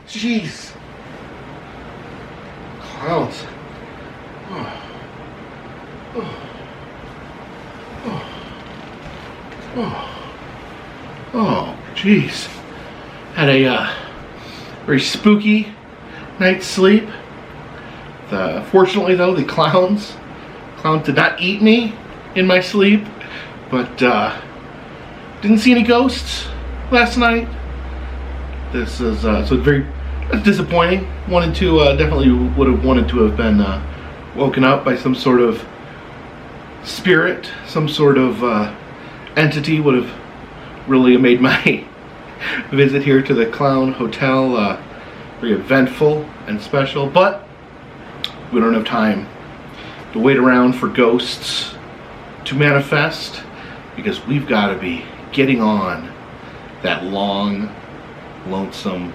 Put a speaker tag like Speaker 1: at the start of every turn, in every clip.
Speaker 1: Jeez. Clowns. Oh, jeez. Had a very spooky night's sleep. Fortunately, though, the clowns did not eat me in my sleep, but didn't see any ghosts last night. This is so very disappointing. Wanted to definitely would have wanted to have been woken up by some sort of spirit, some sort of entity. Would have really made my visit here to the Clown Hotel very eventful and special, but we don't have time to wait around for ghosts to manifest, because we've got to be getting on that long, lonesome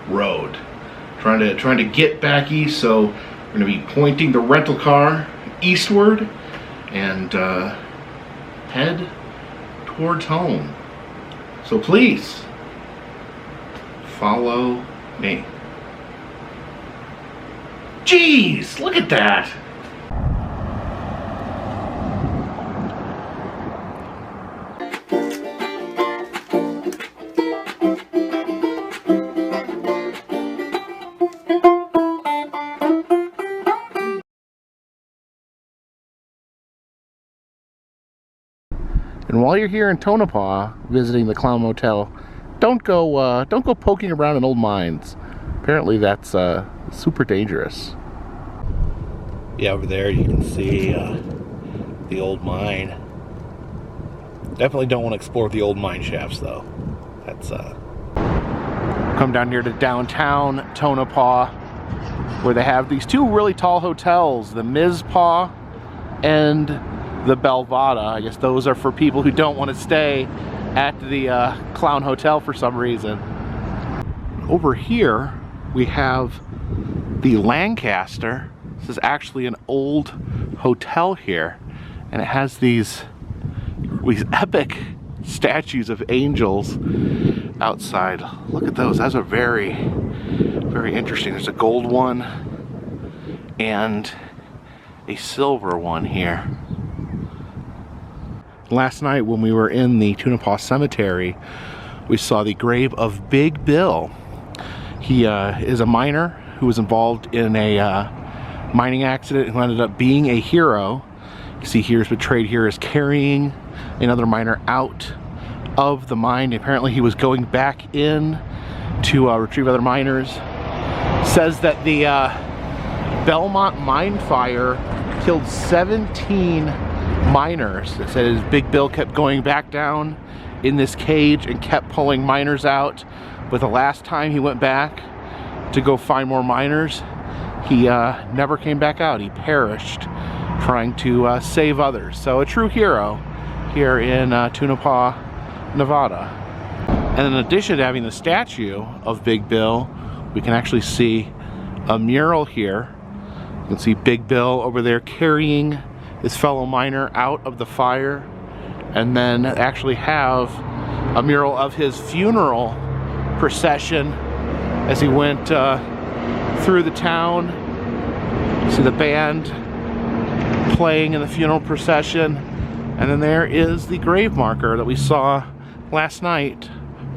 Speaker 1: road, trying to get back east. So we're going to be pointing the rental car eastward and head towards home. So please follow me. Jeez, look at that. And while you're here in Tonopah visiting the Clown Motel, don't go poking around in old mines. Apparently that's super dangerous. Yeah, over there you can see the old mine. Definitely don't want to explore the old mine shafts though. That's come down here to downtown Tonopah, where they have these two really tall hotels, the Mizpah and the Belvada. I guess those are for people who don't want to stay at the Clown Hotel for some reason. Over here we have the Lancaster. This is actually an old hotel here, and it has these epic statues of angels outside. Look at those. Those are very, very interesting. There's a gold one and a silver one here. Last night when we were in the Tonopah Cemetery, we saw the grave of Big Bill. He is a miner who was involved in a mining accident who ended up being a hero. You see here is portrayed here as carrying another miner out of the mine. Apparently he was going back in to retrieve other miners. Says that the Belmont mine fire killed 17 miners. It says Big Bill kept going back down in this cage and kept pulling miners out, but the last time he went back to go find more miners, he never came back out. He perished trying to save others. So a true hero here in Tonopah, Nevada. And in addition to having the statue of Big Bill, we can actually see a mural here. You can see Big Bill over there carrying his fellow miner out of the fire, and then actually have a mural of his funeral procession as he went through the town. You see the band playing in the funeral procession, and then there is the grave marker that we saw last night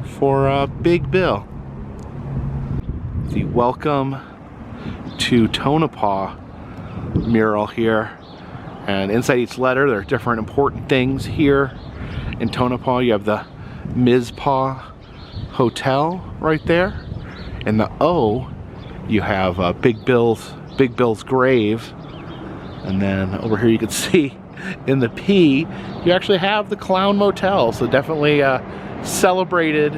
Speaker 1: for Big Bill. The Welcome to Tonopah mural here. And inside each letter, there are different important things here. In Tonopah, you have the Mizpah Hotel right there. In the O, you have Big Bill's grave. And then over here you can see in the P, you actually have the Clown Motel. So definitely celebrated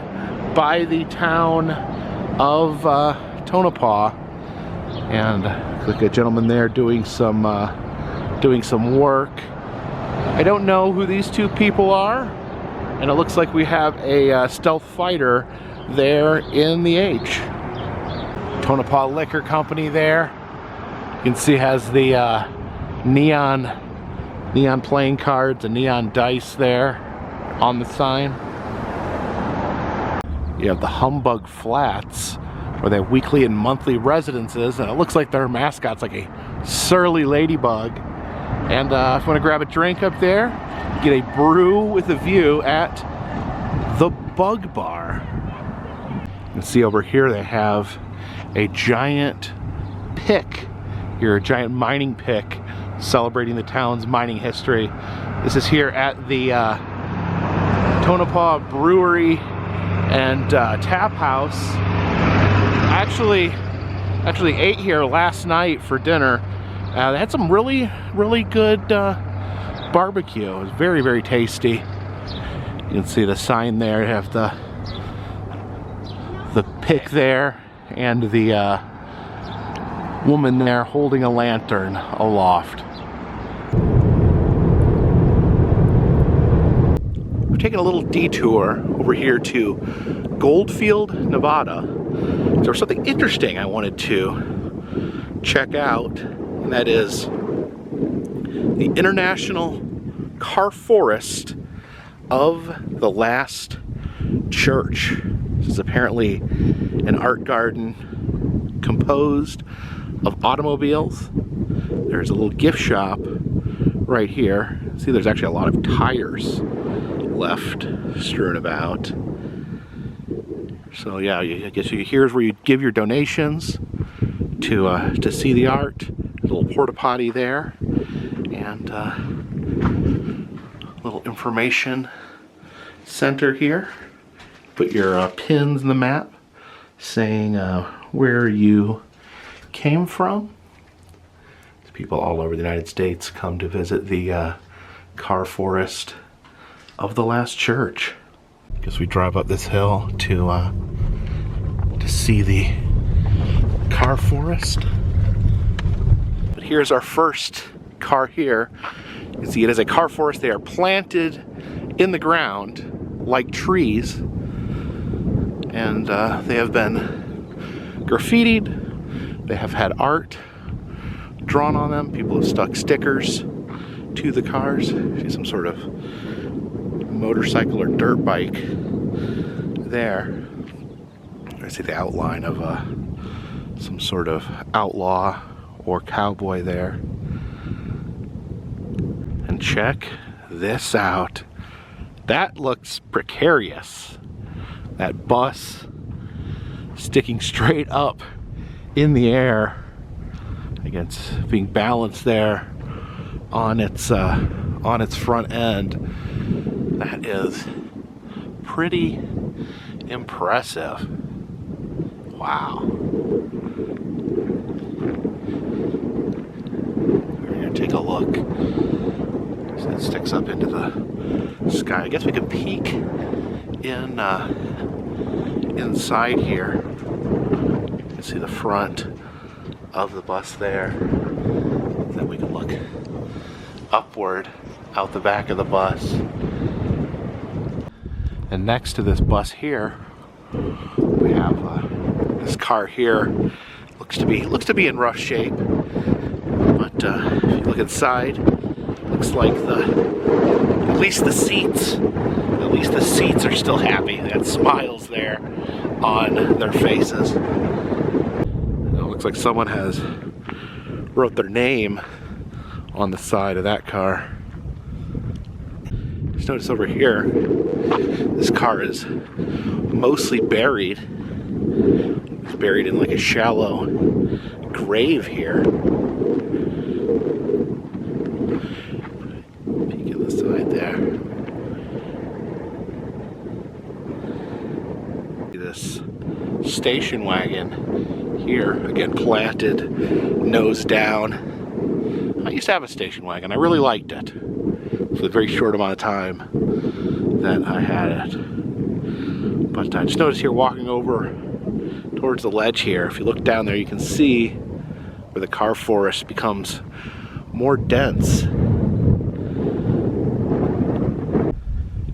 Speaker 1: by the town of Tonopah. And look at a gentleman there doing some work. I don't know who these two people are, and it looks like we have a stealth fighter there in the H. Tonopah Liquor Company there. You can see it has the neon playing cards and neon dice there on the sign. You have the Humbug Flats, where they have weekly and monthly residences, and it looks like their mascot's like a surly ladybug. And if you want to grab a drink up there, you get a brew with a view at the Bug Bar. You can see over here they have a giant pick here, a giant mining pick celebrating the town's mining history. This is here at the Tonopah Brewery and Tap House. Actually ate here last night for dinner. They had some really good barbecue. It was very tasty. You can see the sign there. You have the pick there and the woman there holding a lantern aloft. We're taking a little detour over here to Goldfield, Nevada. There was something interesting I wanted to check out, and that is the International Car Forest of the Last Church. This is apparently an art garden composed of automobiles. There's a little gift shop right here. See, there's actually a lot of tires left strewn about. So yeah, I guess here's where you give your donations to see the art. A little porta potty there, and little information center here. Put your pins in the map saying where you came from. People all over the United States come to visit the car forest of the Last Church. I guess we drive up this hill to see the car forest. But here's our first car here. You can see it is a car forest. They are planted in the ground like trees, and they have been graffitied. They have had art drawn on them. People have stuck stickers to the cars. See some sort of motorcycle or dirt bike there. I see the outline of some sort of outlaw or cowboy there. And check this out. That looks precarious. That bus sticking straight up in the air against being balanced there on its front end. That is pretty impressive. Wow. We're gonna take a look. So it sticks up into the sky. I guess we can peek in inside here. You can see the front of the bus there. Then we can look upward out the back of the bus. And next to this bus here, we have this car here. Looks to be in rough shape, but if you look inside, looks like at least the seats are still happy. They got smiles there on their faces. It looks like someone has wrote their name on the side of that car. Just notice over here, this car is mostly buried. It's buried in like a shallow grave here. Peek at the side there. This station wagon here, again planted nose down. I used to have a station wagon. I really liked it for the very short amount of time that I had it. But I just noticed here walking over towards the ledge here, if you look down there, you can see where the car forest becomes more dense.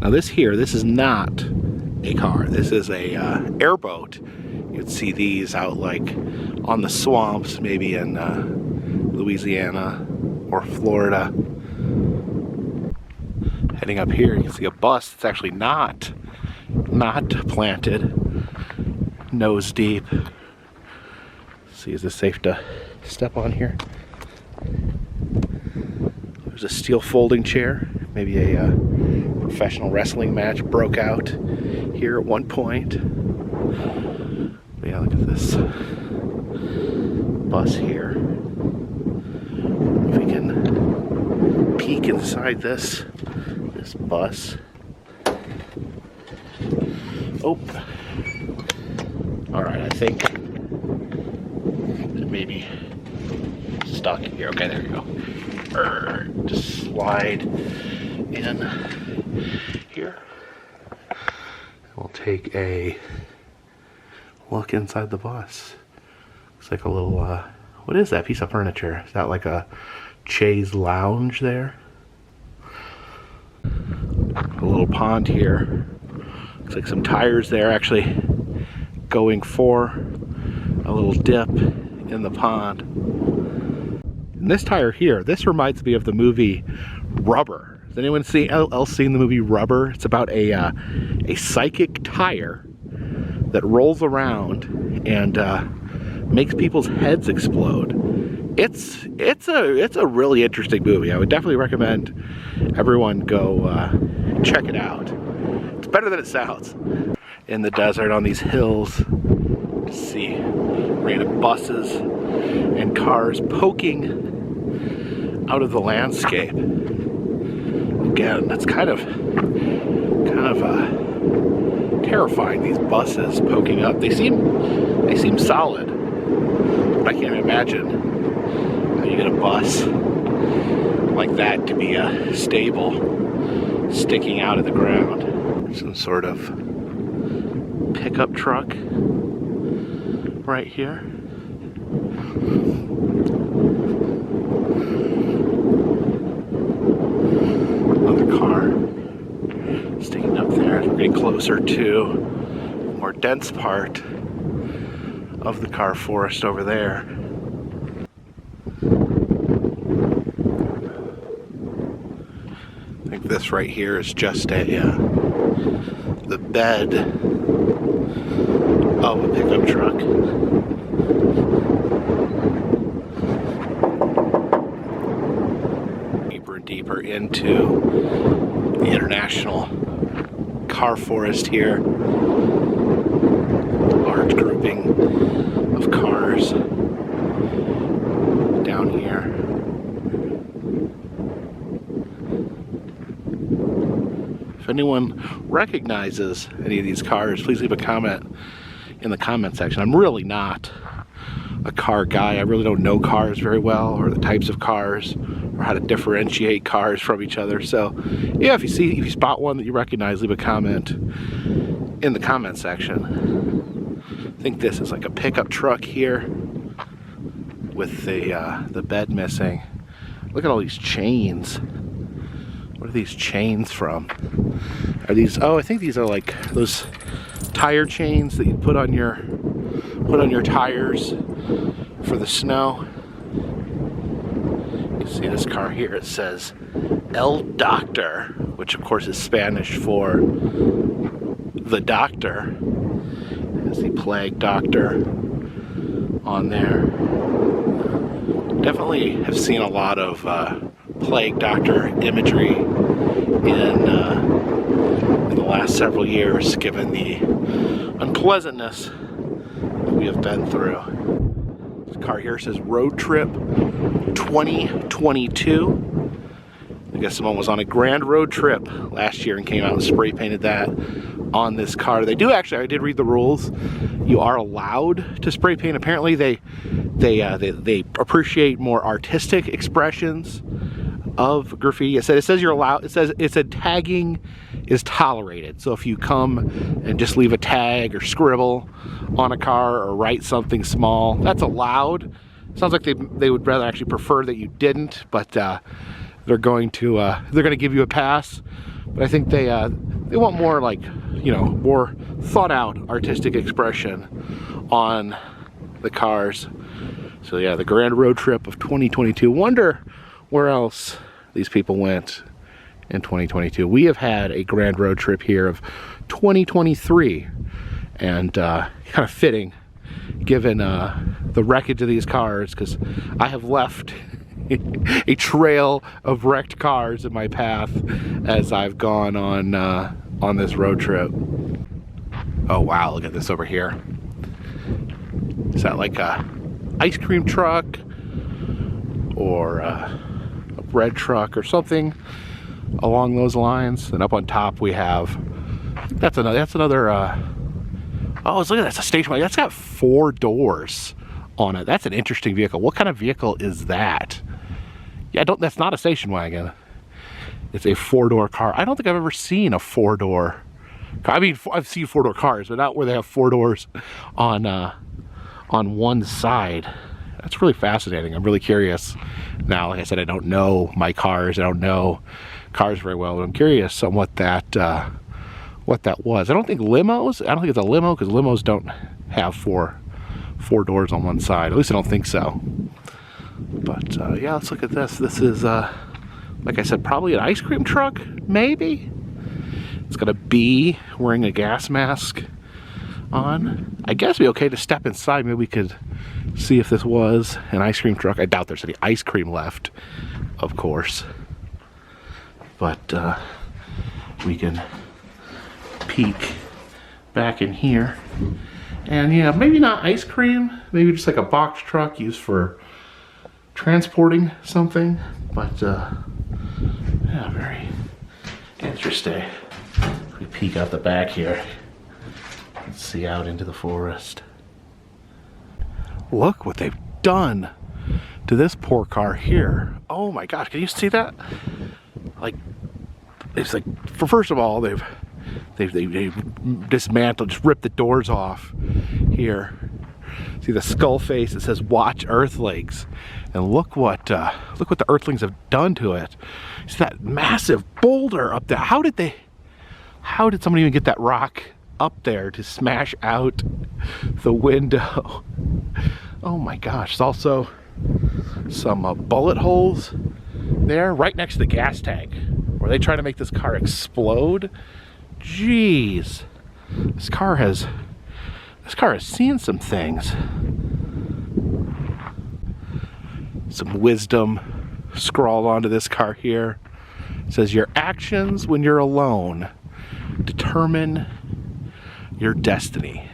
Speaker 1: Now this is not a car. This is a airboat You'd see these out like on the swamps, maybe in Louisiana or Florida. Heading up here, you can see a bus that's actually not planted, nose deep. Let's see, is it safe to step on here? There's a steel folding chair. Maybe a professional wrestling match broke out here at one point. But yeah, look at this bus here. If we can peek inside this bus. Oh, all right, I think it may be stuck here. Okay, there you go. Just slide in here. We'll take a look inside the bus. Looks like a little, what is that piece of furniture? Is that like a chaise lounge there? A little pond here. Looks like some tires there actually going for a little dip in the pond. And this tire here, this reminds me of the movie Rubber. Has anyone else seen the movie Rubber? It's about a psychic tire that rolls around and makes people's heads explode. It's a really interesting movie. I would definitely recommend everyone go check it out. It's better than it sounds. In the desert on these hills, you see random buses and cars poking out of the landscape. Again, that's kind of terrifying. These buses poking up. They seem solid, but I can't imagine how you get a bus like that to be stable, sticking out of the ground. Some sort of pickup truck right here. Another car sticking up there. We're getting closer to a more dense part of the car forest over there. I think this right here is just the bed of a pickup truck. Deeper and deeper into the international car forest here. Large grouping of cars down here. If anyone recognizes any of these cars, please leave a comment in the comment section. I'm really not a car guy. I really don't know cars very well, or the types of cars, or how to differentiate cars from each other. So yeah, if you spot one that you recognize, leave a comment in the comment section. I think this is like a pickup truck here with the bed missing. Look at all these chains. What are these chains from? Are these, oh, I think these are like those tire chains that you put on your tires for the snow. You can see this car here, it says El Doctor, which of course is Spanish for the doctor. There's the plague doctor on there. Definitely have seen a lot of plague doctor imagery in the last several years, given the unpleasantness that we have been through. This car here says Road Trip 2022. I guess someone was on a grand road trip last year and came out and spray painted that on this car. They do actually, I did read the rules. You are allowed to spray paint. Apparently they appreciate more artistic expressions of graffiti. It says you're allowed. It said tagging is tolerated. So if you come and just leave a tag or scribble on a car or write something small, that's allowed. Sounds like they would rather actually prefer that you didn't, but they're going to give you a pass. But I think they want more, like, you know, more thought out artistic expression on the cars. So yeah, the grand road trip of 2022. Wonder where else these people went in 2022. We have had a grand road trip here of 2023, and kind of fitting given the wreckage of these cars, because I have left a trail of wrecked cars in my path as I've gone on this road trip. Oh wow, look at this over here. Is that like a ice cream truck or a bread truck or something along those lines? And up on top we have, that's another oh, look at that, it's a station wagon. That's got 4 doors on it. That's an interesting vehicle. What kind of vehicle is that? Yeah, that's not a station wagon. It's a 4-door car. I don't think I've ever seen a 4-door car. I mean, I've seen 4-door cars, but not where they have 4 doors on one side. That's really fascinating. I'm really curious. Now, like I said, I don't know my cars. I don't know cars very well, but I'm curious on what that was. I don't think it's a limo, because limos don't have four doors on one side. At least I don't think so. But yeah, let's look at this. This is, like I said, probably an ice cream truck, maybe? It's got a bee wearing a gas mask on. I guess it'd be okay to step inside. Maybe we could see if this was an ice cream truck. I doubt there's any ice cream left, of course. But we can peek back in here. And yeah, maybe not ice cream. Maybe just like a box truck used for transporting something. But yeah, very interesting. We peek out the back here. Let's see out into the forest. Look what they've done to this poor car here. Oh my gosh, can you see that? Like, it's like, first of all, they've dismantled, just ripped the doors off here. See the skull face, it says "Watch Earthlings," and look what the Earthlings have done to it. See that massive boulder up there? How did somebody even get that rock up there to smash out the window? Oh my gosh, there's also some bullet holes there right next to the gas tank. Were they trying to make this car explode? Jeez, this car has seen some things. Some wisdom scrawled onto this car here. It says, "Your actions when you're alone determine your destiny."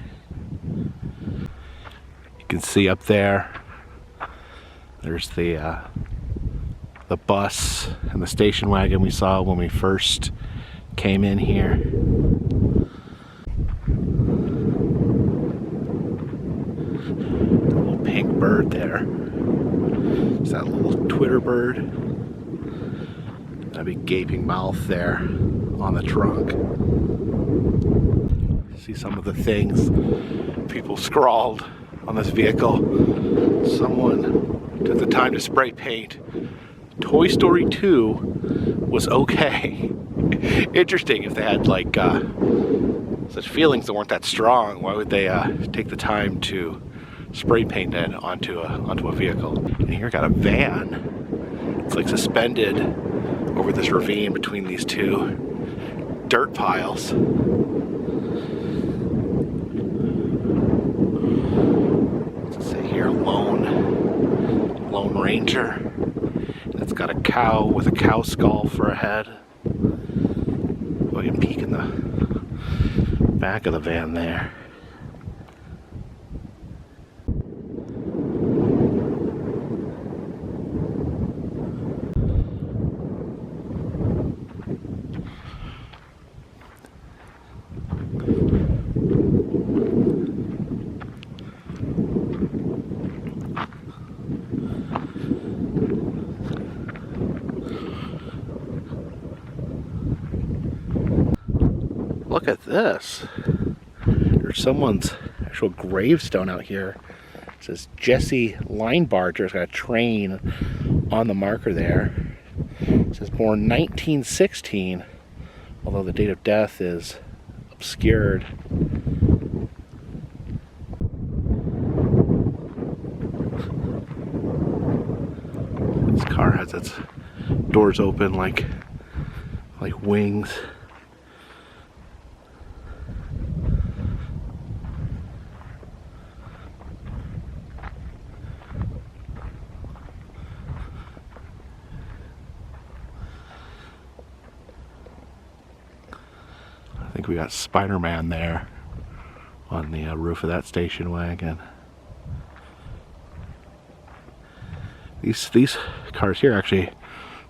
Speaker 1: You can see up there, there's the bus and the station wagon we saw when we first came in here. A little pink bird there. Is that a little Twitter bird? That big gaping mouth there on the trunk. See some of the things people scrawled on this vehicle. Someone took the time to spray paint Toy Story 2 was okay. Interesting, if they had like such feelings that weren't that strong, why would they take the time to spray paint it onto a vehicle? And here got a van. It's like suspended over this ravine between these two dirt piles. What's it say here? Lone Ranger. It's got a cow with a cow skull for a head. We can peek in the back of the van there. Look at this. There's someone's actual gravestone out here. It says Jesse Linebarger. It's got a train on the marker there. It says born 1916, although the date of death is obscured. has its doors open like wings. I think we got Spider-Man there on the roof of that station wagon. These cars here are actually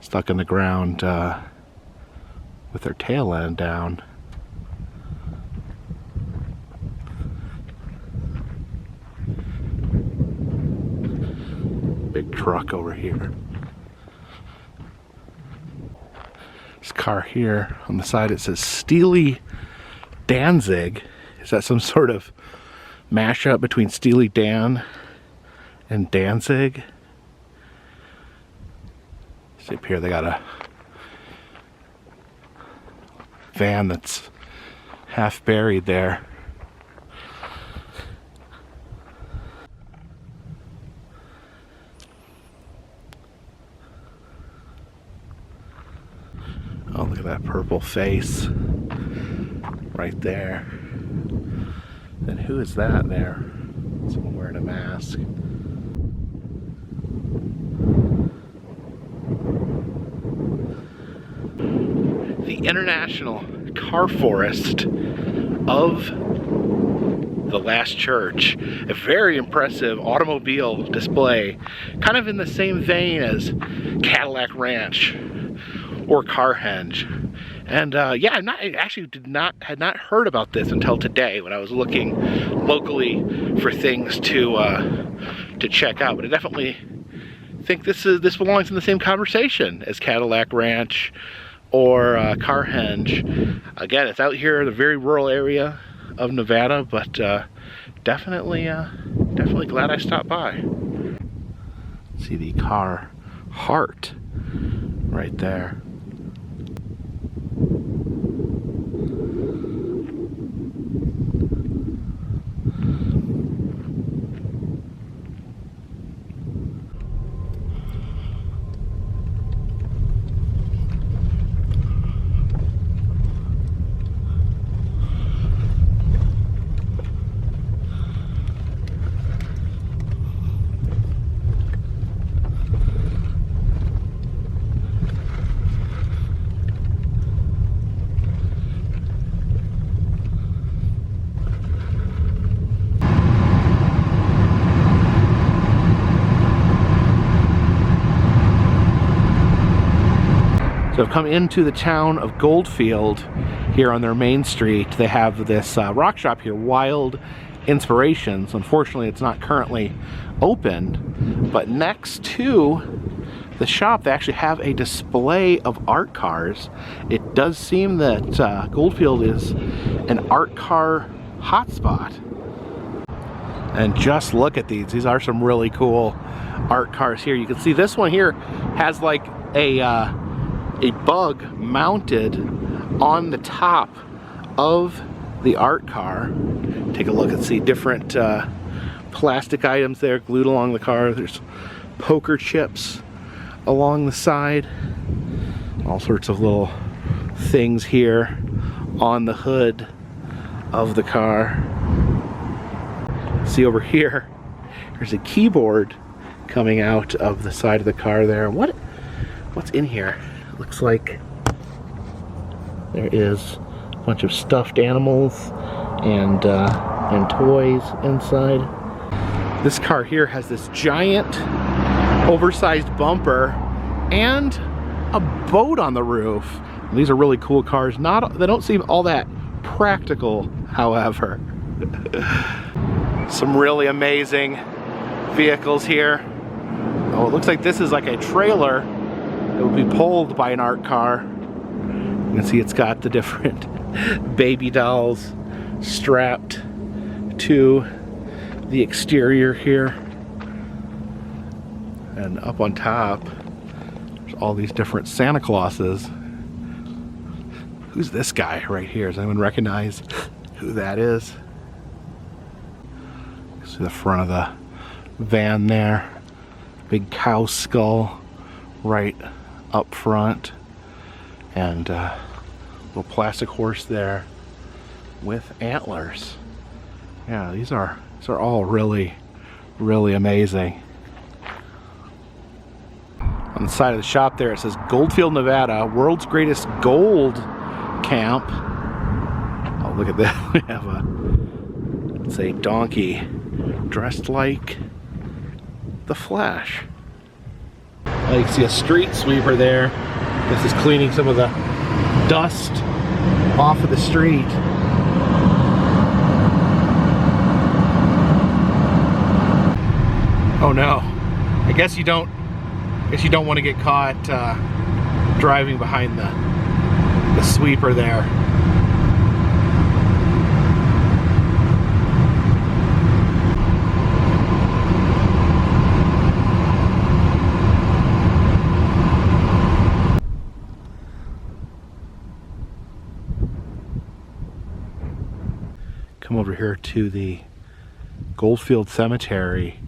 Speaker 1: stuck in the ground with their tail end down. Big truck over here. This car here on the side, it says Steely Danzig. Is that some sort of mashup between Steely Dan and Danzig? See up here, they got a van that's half buried there. Oh, look at that purple face right there. And who is that there? Someone wearing a mask. The International Car Forest of the Last Church. A very impressive automobile display, kind of in the same vein as Cadillac Ranch or Carhenge. And yeah, had not heard about this until today when I was looking locally for things to check out. But I definitely think this belongs in the same conversation as Cadillac Ranch or Carhenge. Again, it's out here in a very rural area of Nevada, but definitely glad I stopped by. See the car heart right there. So I've come into the town of Goldfield here on their main street. They have this rock shop here, Wild Inspirations. Unfortunately, it's not currently open, but next to the shop, they actually have a display of art cars. It does seem that Goldfield is an art car hotspot. And just look at these. These are some really cool art cars here. You can see this one here has like a bug mounted on the top of the art car. Take a look and see different plastic items there glued along the car. There's poker chips along the side. All sorts of little things here on the hood of the car. See over here, there's a keyboard coming out of the side of the car there. What's in here? Looks like there is a bunch of stuffed animals and toys inside. This car here has this giant oversized bumper and a boat on the roof. These are really cool cars. They don't seem all that practical, however. Some really amazing vehicles here. Oh, it looks like this is like a trailer. It would be pulled by an art car. You can see it's got the different baby dolls strapped to the exterior here. And up on top, there's all these different Santa Clauses. Who's this guy right here? Does anyone recognize who that is? See the front of the van there. Big cow skull right up front, and little plastic horse there with antlers. Yeah, these are all really amazing. On the side of the shop there it says Goldfield, Nevada, world's greatest gold camp. Oh, look at that. We have it's a donkey dressed like the Flash. You can see a street sweeper there. This is cleaning some of the dust off of the street. Oh no, I guess you don't want to get caught driving behind the sweeper there. Come over here to the Goldfield Cemetery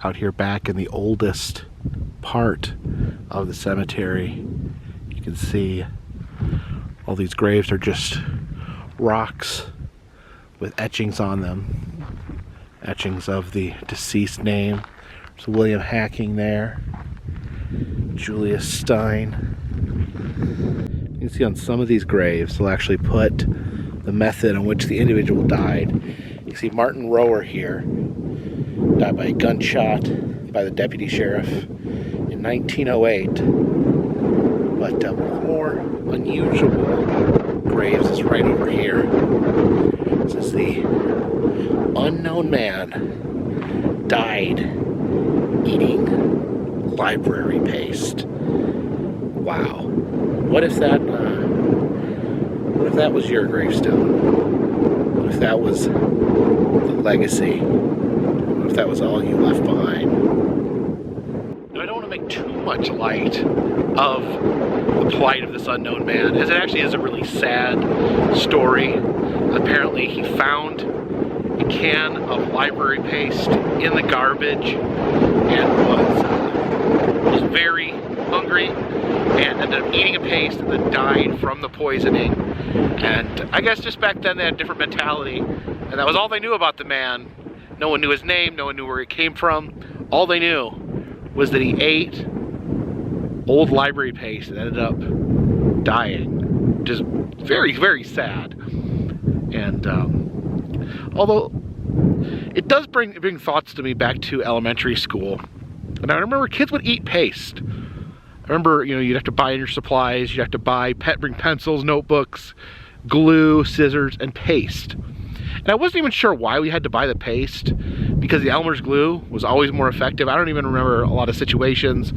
Speaker 1: out here back in the oldest part of the cemetery. You can see all these graves are just rocks with etchings on them. Etchings of the deceased name. There's William Hacking there. Julius Stein. You can see on some of these graves they'll actually put the method in which the individual died. You can see Martin Rower here. Died by a gunshot by the deputy sheriff in 1908. But one of the more unusual graves is right over here. This is the unknown man died eating library paste. Wow. What if that was your gravestone? What if that was the legacy? If that was all you left behind. Now, I don't want to make too much light of the plight of this unknown man, as it actually is a really sad story. Apparently he found a can of library paste in the garbage and was very hungry and ended up eating a paste and then died from the poisoning. And I guess just back then they had a different mentality, and that was all they knew about the man. No one knew his name, no one knew where he came from. All they knew was that he ate old library paste and ended up dying. Just very sad. And although it does bring thoughts to me back to elementary school. And I remember kids would eat paste. I remember, you'd have to buy in your supplies, you'd have to bring pencils, notebooks, glue, scissors, and paste. And I wasn't even sure why we had to buy the paste, because the Elmer's glue was always more effective. I don't even remember a lot of situations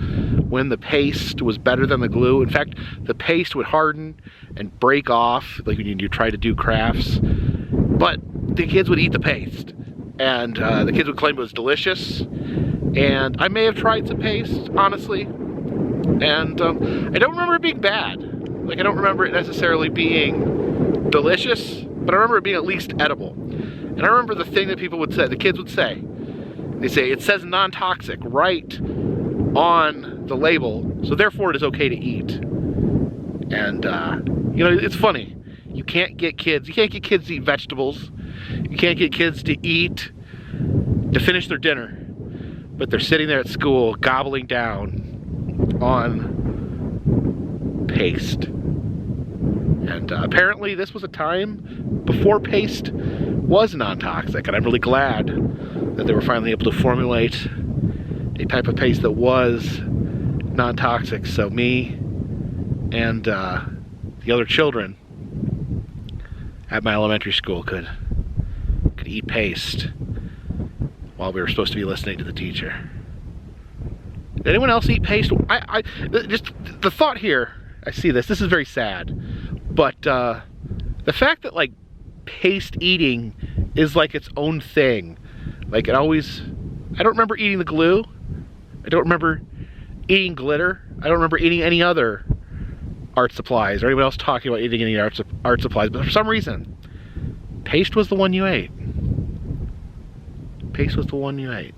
Speaker 1: when the paste was better than the glue. In fact, the paste would harden and break off, like when you try to do crafts. But the kids would eat the paste, and the kids would claim it was delicious. And I may have tried some paste, honestly, and I don't remember it being bad. Like, I don't remember it necessarily being delicious, but I remember it being at least edible. And I remember the thing that people would say, the kids would say, they say, it says non-toxic right on the label, so therefore it is okay to eat. And, it's funny. You can't get kids to eat vegetables. You can't get kids to finish their dinner. But they're sitting there at school gobbling down on paste. And apparently this was a time before paste was non-toxic, and I'm really glad that they were finally able to formulate a type of paste that was non-toxic, so me and the other children at my elementary school could eat paste while we were supposed to be listening to the teacher. Did anyone else eat paste? Just the thought here, I see this is very sad, but the fact that like paste eating is like its own thing. Like I don't remember eating the glue. I don't remember eating glitter. I don't remember eating any other art supplies or anyone else talking about eating any art supplies, but for some reason, paste was the one you ate. Paste was the one you ate.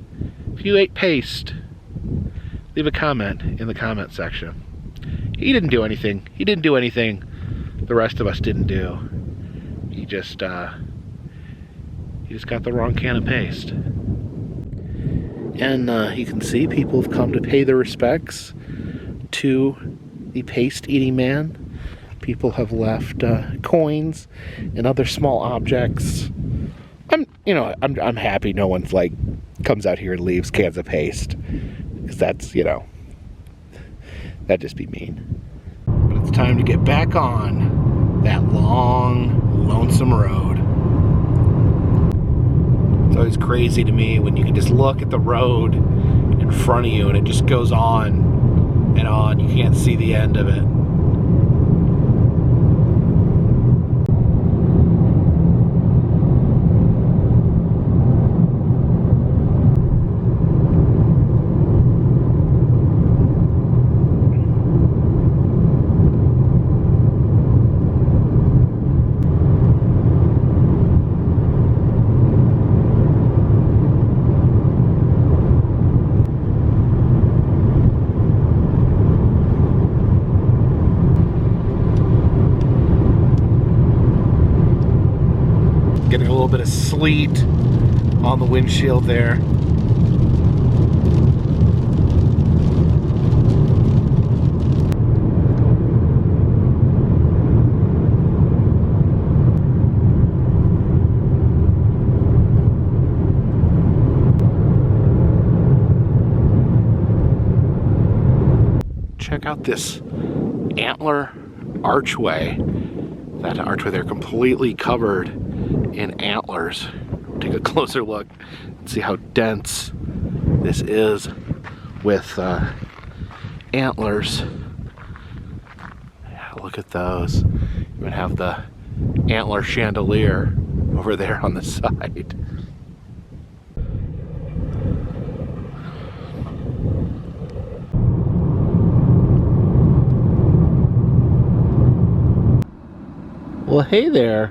Speaker 1: If you ate paste, leave a comment in the comment section. He didn't do anything. He didn't do anything the rest of us didn't do. He just got the wrong can of paste. And you can see people have come to pay their respects to the paste-eating man. People have left coins and other small objects. I'm happy no one's like comes out here and leaves cans of paste, because that's, that'd just be mean. But it's time to get back on that long, lonesome road. It's always crazy to me when you can just look at the road in front of you and it just goes on and on. You can't see the end of it. Getting a little bit of sleet on the windshield there. Check out this Antler archway. That archway there completely covered in antlers. Take a closer look and see how dense this is with antlers. Yeah, look at those. You even have the antler chandelier over there on the side. Well, hey there.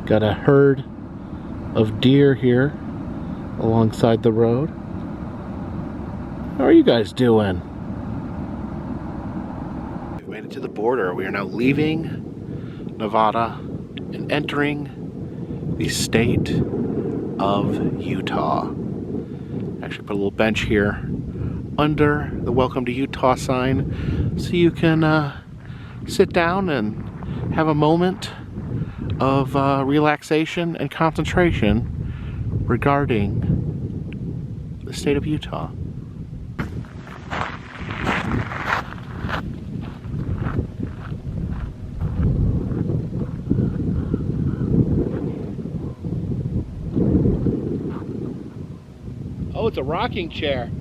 Speaker 1: Got a herd of deer here alongside the road. How are you guys doing? We made it to the border. We are now leaving Nevada and entering the state of Utah. Actually put a little bench here under the Welcome to Utah sign so you can sit down and have a moment of relaxation and concentration regarding the state of Utah. Oh, it's a rocking chair.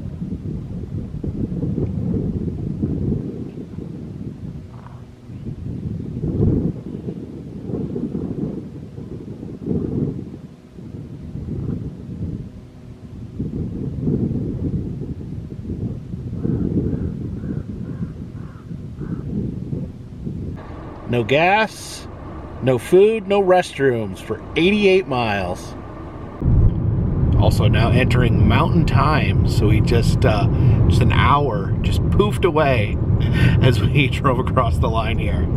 Speaker 1: No gas, no food, no restrooms for 88 miles. Also now entering mountain time, so we just an hour just poofed away as we drove across the line here.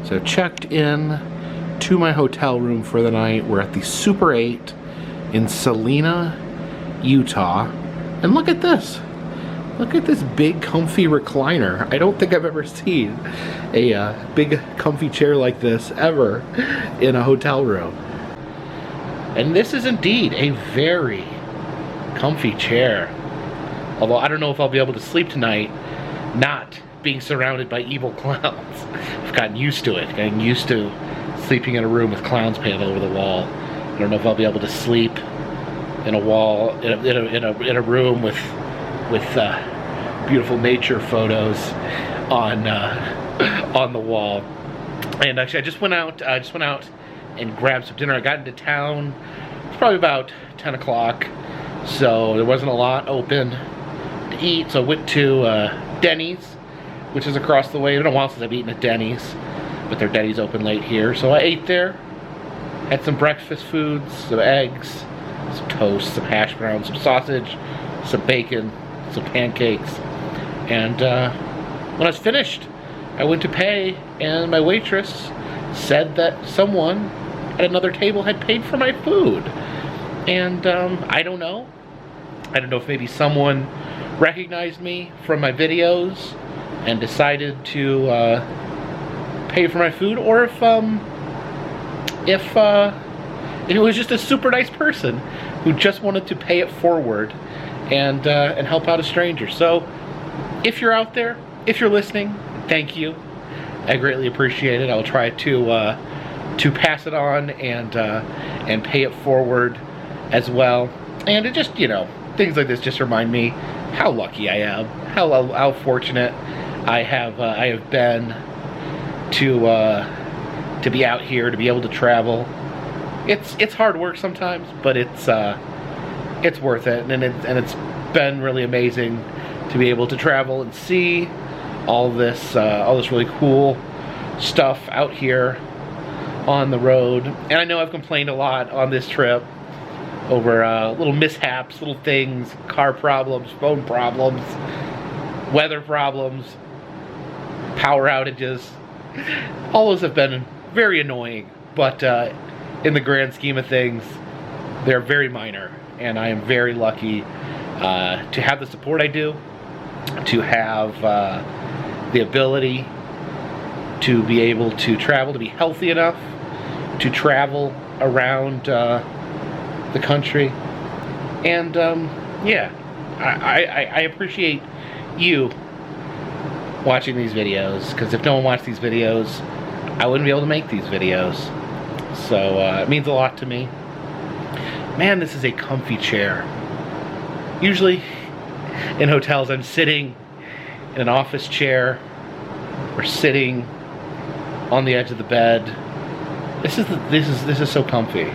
Speaker 1: So checked in to my hotel room for the night. We're at the Super 8 in Salina, Utah. And look at this. Look at this big comfy recliner. I don't think I've ever seen a big comfy chair like this ever in a hotel room. And this is indeed a very comfy chair. Although I don't know if I'll be able to sleep tonight not being surrounded by evil clowns. I've gotten used to it, getting used to sleeping in a room with clowns painted all over the wall. I don't know if I'll be able to sleep in a room with beautiful nature photos on the wall. And actually, I just went out and grabbed some dinner. I got into town. It's probably about 10 o'clock, so there wasn't a lot open to eat. So I went to Denny's, which is across the way. It's been a while since I've eaten at Denny's, but their Denny's open late here. So I ate there, had some breakfast foods, some eggs, some toast, some hash browns, some sausage, some bacon, some pancakes. And when I was finished, I went to pay, and my waitress said that someone at another table had paid for my food. And I don't know. I don't know if maybe someone recognized me from my videos and decided to pay for my food, or if it was just a super nice person who just wanted to pay it forward and help out a stranger. So if you're out there, if you're listening, thank you. I greatly appreciate it. I'll try to pass it on and pay it forward as well. And it just, you know, things like this just remind me how lucky I am, how fortunate I have been to be out here, to be able to travel. It's hard work sometimes, but it's worth it, and it's been really amazing to be able to travel and see all this really cool stuff out here on the road. And I know I've complained a lot on this trip over little mishaps, little things, car problems, phone problems, weather problems, power outages. All those have been very annoying, but in the grand scheme of things, they're very minor, and I am very lucky to have the support I do, to have the ability to be able to travel, to be healthy enough to travel around the country. And yeah, I appreciate you watching these videos, because if no one watched these videos, I wouldn't be able to make these videos. So it means a lot to me. Man, this is a comfy chair. Usually in hotels I'm sitting in an office chair or sitting on the edge of the bed. This is so comfy.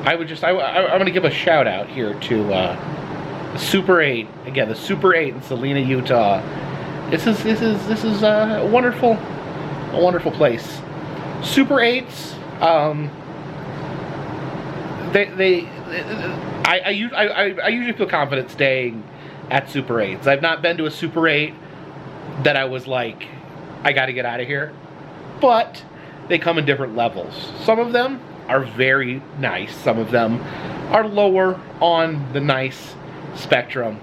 Speaker 1: I'm gonna give a shout out here to the Super 8. Again, the Super 8 in Salina, Utah. This is a wonderful place. Super 8s. I usually feel confident staying at Super 8s. I've not been to a Super 8 that I was like, I gotta get out of here. But they come in different levels. Some of them are very nice. Some of them are lower on the nice spectrum.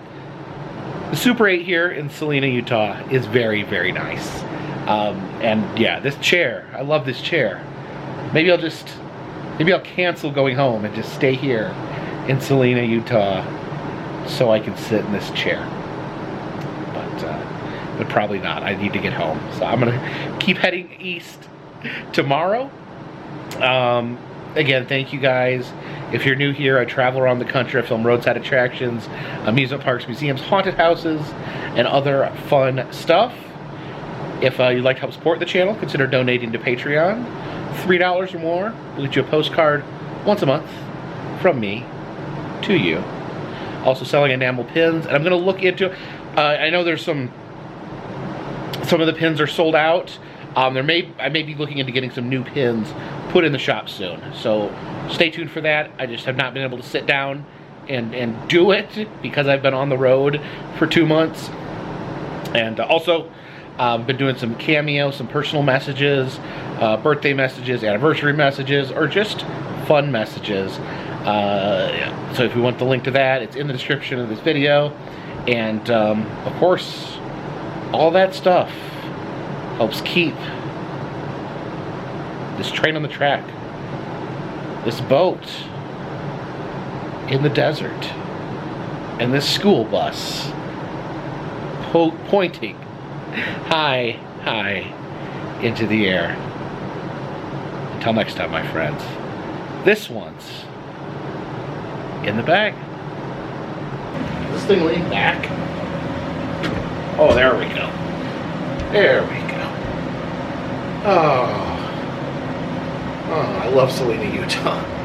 Speaker 1: The Super 8 here in Salina, Utah is very, very nice. And yeah, this chair, I love this chair. Maybe I'll cancel going home and just stay here in Salina, Utah, so I can sit in this chair. But probably not. I need to get home. So I'm gonna keep heading east tomorrow. Again, thank you guys. If you're new here, I travel around the country. I film roadside attractions, amusement parks, museums, haunted houses, and other fun stuff. If you'd like to help support the channel, consider donating to Patreon. $3 or more will get you a postcard once a month from me to you. Also selling enamel pins, and I'm going to look into. I know there's some of the pins are sold out. I may be looking into getting some new pins put in the shop soon. So stay tuned for that. I just have not been able to sit down and do it because I've been on the road for 2 months. And also, been doing some Cameo, some personal messages, birthday messages, anniversary messages, or just fun messages. So if you want the link to that, it's in the description of this video. And of course, all that stuff helps keep this train on the track, this boat in the desert, and this school bus pointing high, high into the air. Until next time, my friends, this one's in the bag. This thing lean back. Oh, there we go. There we go. Oh. Oh, I love Salina, Utah.